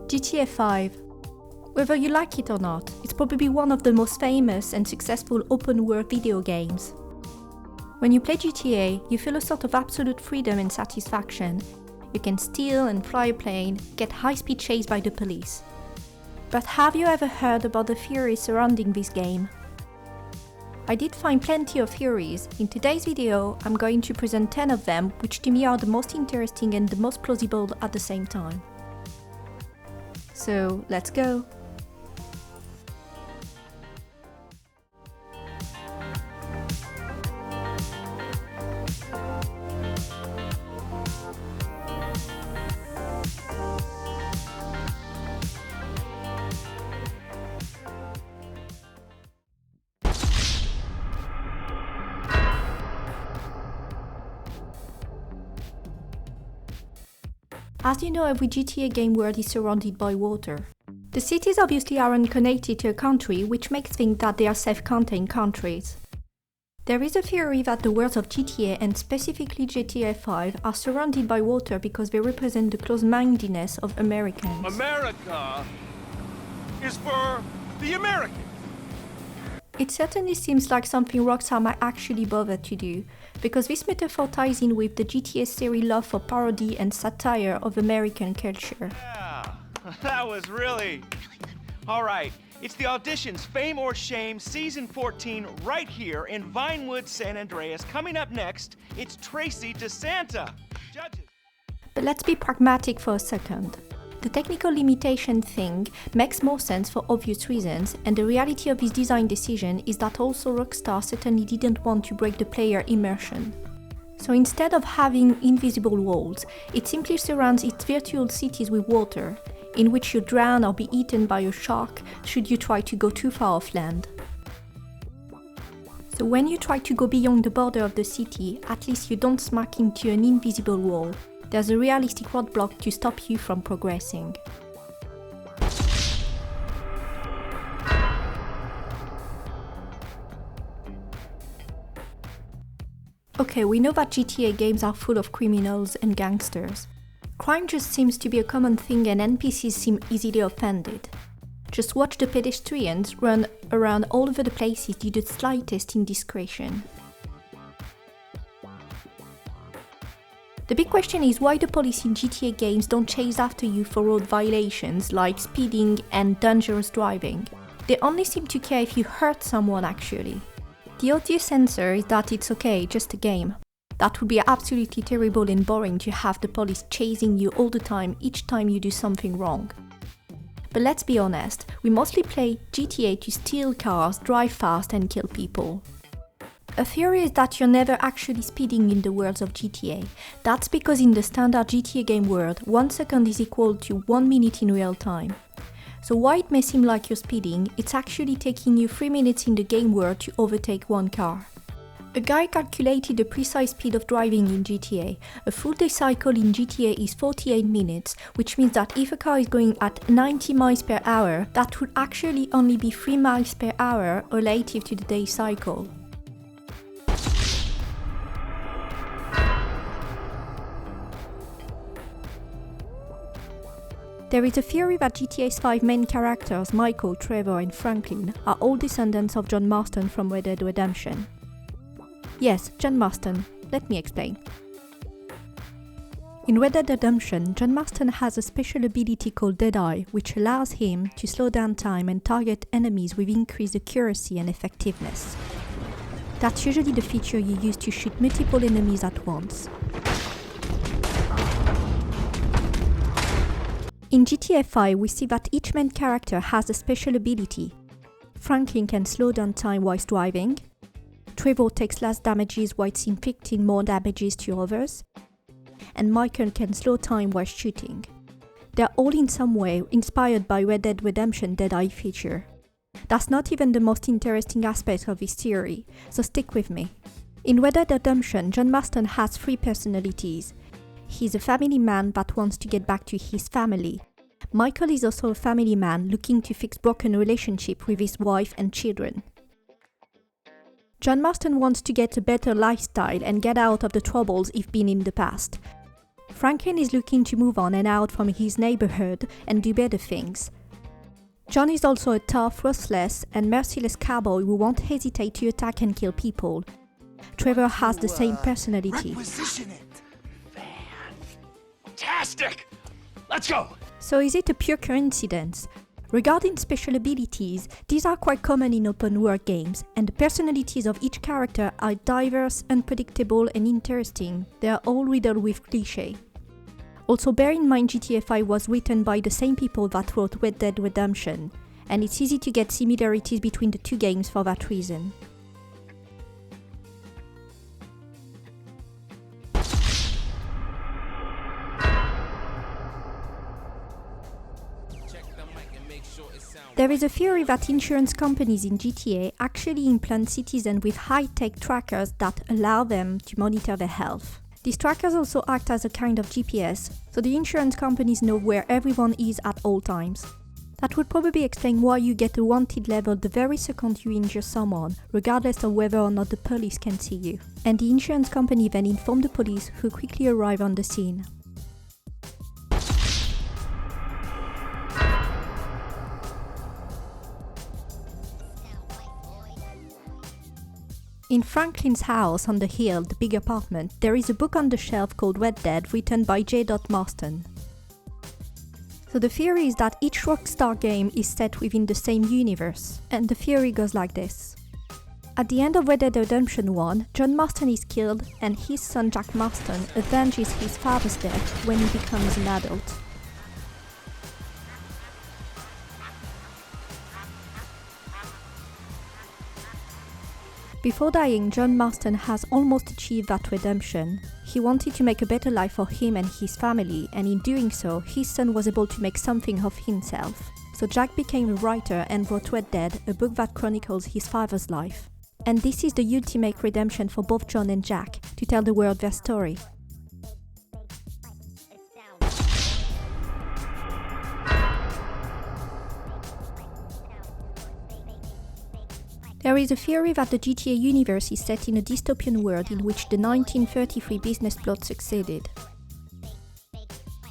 GTA 5. Whether you like it or not, it's probably one of the most famous and successful open-world video games. When you play GTA, you feel a sort of absolute freedom and satisfaction. You can steal and fly a plane, get high-speed chased by the police. But have you ever heard about the theories surrounding this game? I did find plenty of theories. In today's video, I'm going to present 10 of them, which to me are the most interesting and the most plausible at the same time. So, let's go! As you know, every GTA game world is surrounded by water. The cities obviously aren't connected to a country, which makes think that they are self-contained countries. There is a theory that the worlds of GTA and specifically GTA 5 are surrounded by water because they represent the close-mindedness of Americans. America is for the Americans. It certainly seems like something Rockstar might actually bother to do, because this metaphor ties in with the GTA series' love for parody and satire of American culture. Yeah, that was really all right. It's the auditions, Fame or Shame, Season 14, right here in Vinewood, San Andreas. Coming up next, it's Tracy DeSanta. Judges. But let's be pragmatic for a second. The technical limitation thing makes more sense for obvious reasons, and the reality of this design decision is that also Rockstar certainly didn't want to break the player immersion. So instead of having invisible walls, it simply surrounds its virtual cities with water, in which you drown or be eaten by a shark should you try to go too far off land. So when you try to go beyond the border of the city, at least you don't smack into an invisible wall. There's a realistic roadblock to stop you from progressing. Okay, we know that GTA games are full of criminals and gangsters. Crime just seems to be a common thing and NPCs seem easily offended. Just watch the pedestrians run around all over the places due to the slightest indiscretion. The big question is why the police in GTA games don't chase after you for road violations like speeding and dangerous driving. They only seem to care if you hurt someone actually. The obvious answer is that it's okay, just a game. That would be absolutely terrible and boring to have the police chasing you all the time each time you do something wrong. But let's be honest, we mostly play GTA to steal cars, drive fast and kill people. A theory is that you're never actually speeding in the worlds of GTA. That's because in the standard GTA game world, 1 second is equal to 1 minute in real time. So while it may seem like you're speeding, it's actually taking you 3 minutes in the game world to overtake one car. A guy calculated the precise speed of driving in GTA. A full day cycle in GTA is 48 minutes, which means that if a car is going at 90 miles per hour, that would actually only be 3 miles per hour relative to the day cycle. There is a theory that GTA's 5 main characters, Michael, Trevor and Franklin, are all descendants of John Marston from Red Dead Redemption. Yes, John Marston. Let me explain. In Red Dead Redemption, John Marston has a special ability called Deadeye, which allows him to slow down time and target enemies with increased accuracy and effectiveness. That's usually the feature you use to shoot multiple enemies at once. In GTA 5, we see that each main character has a special ability. Franklin can slow down time whilst driving, Trevor takes less damages whilst inflicting more damages to others, and Michael can slow time while shooting. They're all in some way inspired by Red Dead Redemption Deadeye feature. That's not even the most interesting aspect of this theory, so stick with me. In Red Dead Redemption, John Marston has 3 personalities. He's a family man that wants to get back to his family. Michael is also a family man looking to fix broken relationship with his wife and children. John Marston wants to get a better lifestyle and get out of the troubles he's been in the past. Franklin is looking to move on and out from his neighborhood and do better things. John is also a tough, ruthless, and merciless cowboy who won't hesitate to attack and kill people. Trevor has the same personality. Reposition it. Fantastic! Let's go! So is it a pure coincidence? Regarding special abilities, these are quite common in open world games, and the personalities of each character are diverse, unpredictable, and interesting. They are all riddled with cliché. Also bear in mind GTA 5 was written by the same people that wrote Red Dead Redemption, and it's easy to get similarities between the two games for that reason. There is a theory that insurance companies in GTA actually implant citizens with high-tech trackers that allow them to monitor their health. These trackers also act as a kind of GPS, so the insurance companies know where everyone is at all times. That would probably explain why you get a wanted level the very second you injure someone, regardless of whether or not the police can see you. And the insurance company then inform the police, who quickly arrive on the scene. In Franklin's house on the hill, the big apartment, there is a book on the shelf called Red Dead, written by J. Marston. So the theory is that each Rockstar game is set within the same universe, and the theory goes like this. At the end of Red Dead Redemption 1, John Marston is killed, and his son Jack Marston avenges his father's death when he becomes an adult. Before dying, John Marston has almost achieved that redemption. He wanted to make a better life for him and his family, and in doing so, his son was able to make something of himself. So Jack became a writer and wrote Red Dead, a book that chronicles his father's life. And this is the ultimate redemption for both John and Jack, to tell the world their story. There is a theory that the GTA universe is set in a dystopian world in which the 1933 business plot succeeded.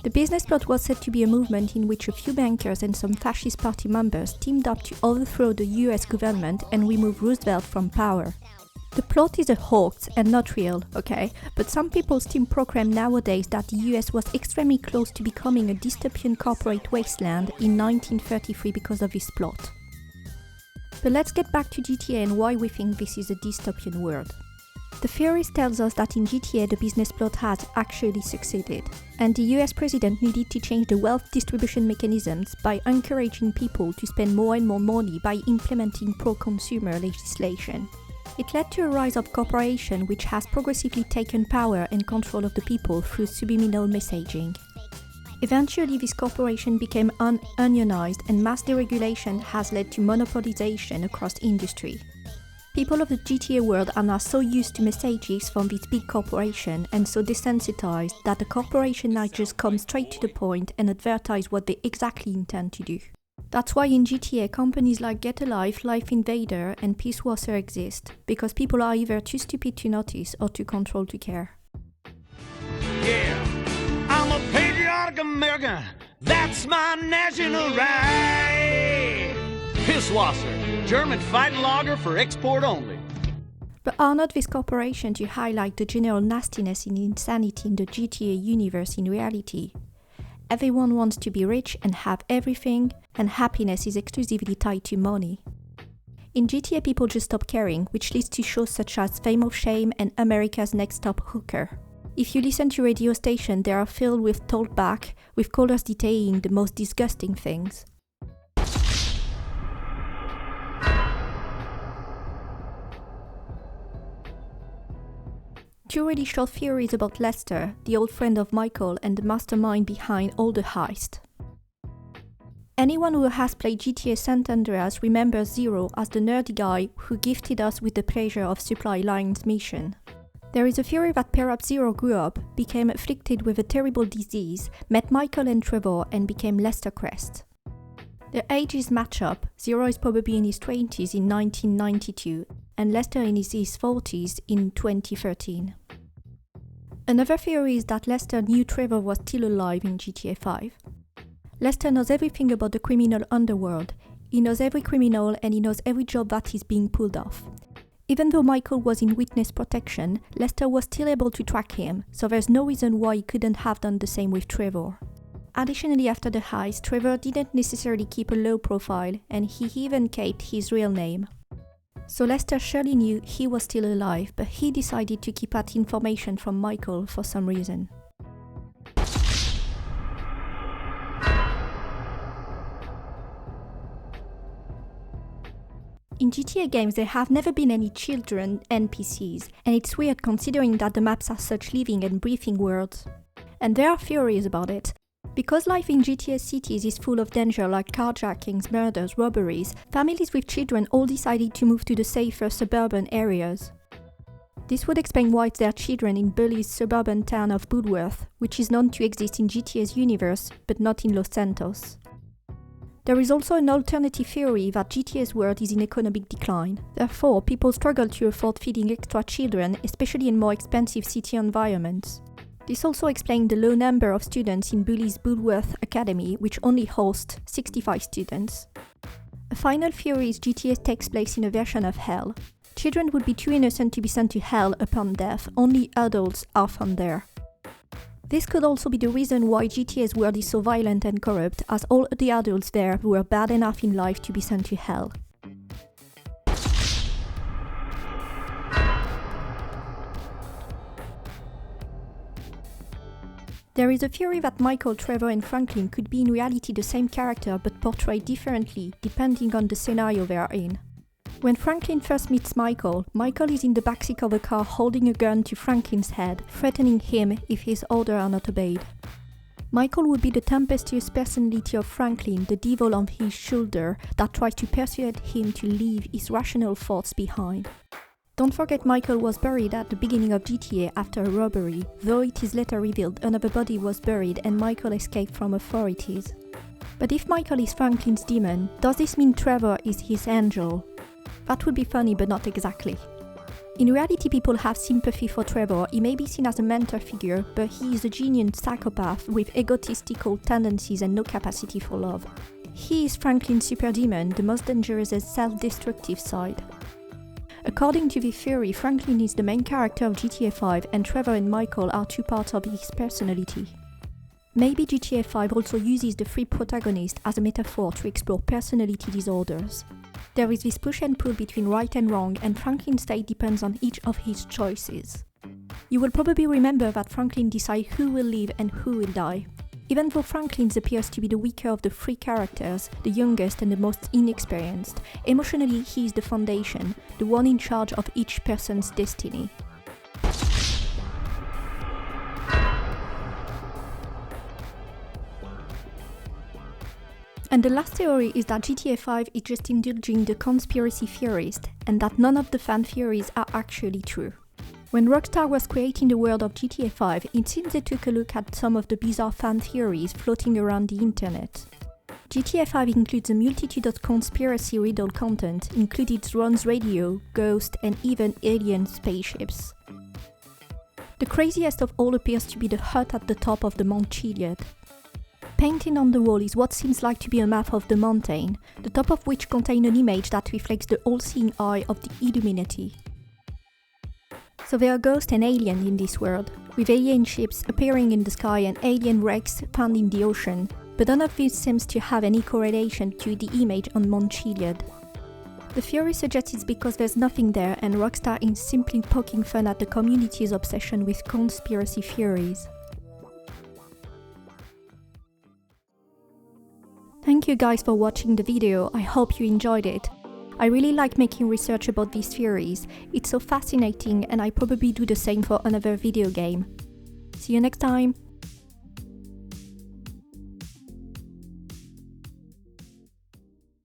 The business plot was said to be a movement in which a few bankers and some fascist party members teamed up to overthrow the US government and remove Roosevelt from power. The plot is a hoax and not real, okay, but some people still proclaim nowadays that the US was extremely close to becoming a dystopian corporate wasteland in 1933 because of this plot. But let's get back to GTA and why we think this is a dystopian world. The theorist tells us that in GTA the business plot has actually succeeded, and the US president needed to change the wealth distribution mechanisms by encouraging people to spend more and more money by implementing pro-consumer legislation. It led to a rise of corporation which has progressively taken power and control of the people through subliminal messaging. Eventually, this corporation became unionized, and mass deregulation has led to monopolization across industry. People of the GTA world are now so used to messages from this big corporation and so desensitized that the corporation now just comes straight to the point and advertise what they exactly intend to do. That's why in GTA companies like Get Alive, Life Invader and Peace Wasser exist, because people are either too stupid to notice or too controlled to care. Yeah, I'm a patriotic American. That's my national right. Pisswasser, German fighting lager for export only. But are not these corporations to highlight the general nastiness and insanity in the GTA universe in reality? Everyone wants to be rich and have everything, and happiness is exclusively tied to money. In GTA, people just stop caring, which leads to shows such as Fame or Shame and America's Next Top Hooker. If you listen to radio stations, they are filled with talkback, with callers detailing the most disgusting things. Two really short theories about Lester, the old friend of Michael and the mastermind behind all the heist. Anyone who has played GTA San Andreas remembers Zero as the nerdy guy who gifted us with the pleasure of Supply Line's mission. There is a theory that perhaps Zero grew up, became afflicted with a terrible disease, met Michael and Trevor and became Lester Crest. Their ages match up. Zero is probably in his 20s in 1992 and Lester in his 40s in 2013. Another theory is that Lester knew Trevor was still alive in GTA 5. Lester knows everything about the criminal underworld. He knows every criminal and he knows every job that is being pulled off. Even though Michael was in witness protection, Lester was still able to track him, so there's no reason why he couldn't have done the same with Trevor. Additionally, after the heist, Trevor didn't necessarily keep a low profile, and he even kept his real name. So Lester surely knew he was still alive, but he decided to keep that information from Michael for some reason. In GTA games there have never been any children NPCs, and it's weird considering that the maps are such living and breathing worlds. And there are theories about it. Because life in GTA cities is full of danger like carjackings, murders, robberies, families with children all decided to move to the safer suburban areas. This would explain why there are children in Bully's suburban town of Woodworth, which is known to exist in GTA's universe, but not in Los Santos. There is also an alternative theory that GTA's world is in economic decline. Therefore, people struggle to afford feeding extra children, especially in more expensive city environments. This also explains the low number of students in Bully's Woodworth Academy, which only hosts 65 students. A final theory is GTA takes place in a version of hell. Children would be too innocent to be sent to hell upon death, only adults are found there. This could also be the reason why GTA's world is so violent and corrupt, as all the adults there were bad enough in life to be sent to hell. There is a theory that Michael, Trevor and Franklin could be in reality the same character but portrayed differently depending on the scenario they are in. When Franklin first meets Michael, Michael is in the backseat of a car holding a gun to Franklin's head, threatening him if his orders are not obeyed. Michael would be the tempestuous personality of Franklin, the devil on his shoulder that tries to persuade him to leave his rational thoughts behind. Don't forget Michael was buried at the beginning of GTA after a robbery, though it is later revealed another body was buried and Michael escaped from authorities. But if Michael is Franklin's demon, does this mean Trevor is his angel? That would be funny, but not exactly. In reality, people have sympathy for Trevor. He may be seen as a mentor figure, but he is a genuine psychopath with egotistical tendencies and no capacity for love. He is Franklin's superdemon, the most dangerous and self-destructive side. According to the theory, Franklin is the main character of GTA 5 and Trevor and Michael are two parts of his personality. Maybe GTA 5 also uses the three protagonists as a metaphor to explore personality disorders. There is this push and pull between right and wrong, and Franklin's fate depends on each of his choices. You will probably remember that Franklin decides who will live and who will die. Even though Franklin appears to be the weaker of the three characters, the youngest and the most inexperienced, emotionally he is the foundation, the one in charge of each person's destiny. And the last theory is that GTA 5 is just indulging the conspiracy theorist, and that none of the fan theories are actually true. When Rockstar was creating the world of GTA 5, it seems they took a look at some of the bizarre fan theories floating around the internet. GTA 5 includes a multitude of conspiracy riddle content, including drones, radio, ghosts, and even alien spaceships. The craziest of all appears to be the hut at the top of the Mount Chiliad. Painted on the wall is what seems like to be a map of the mountain, the top of which contains an image that reflects the all-seeing eye of the Illuminati. So there are ghosts and aliens in this world, with alien ships appearing in the sky and alien wrecks found in the ocean, but none of this seems to have any correlation to the image on Mount Chiliad. The theory suggests it's because there's nothing there and Rockstar is simply poking fun at the community's obsession with conspiracy theories. Thank you guys for watching the video, I hope you enjoyed it. I really like making research about these theories, it's so fascinating and I probably do the same for another video game. See you next time!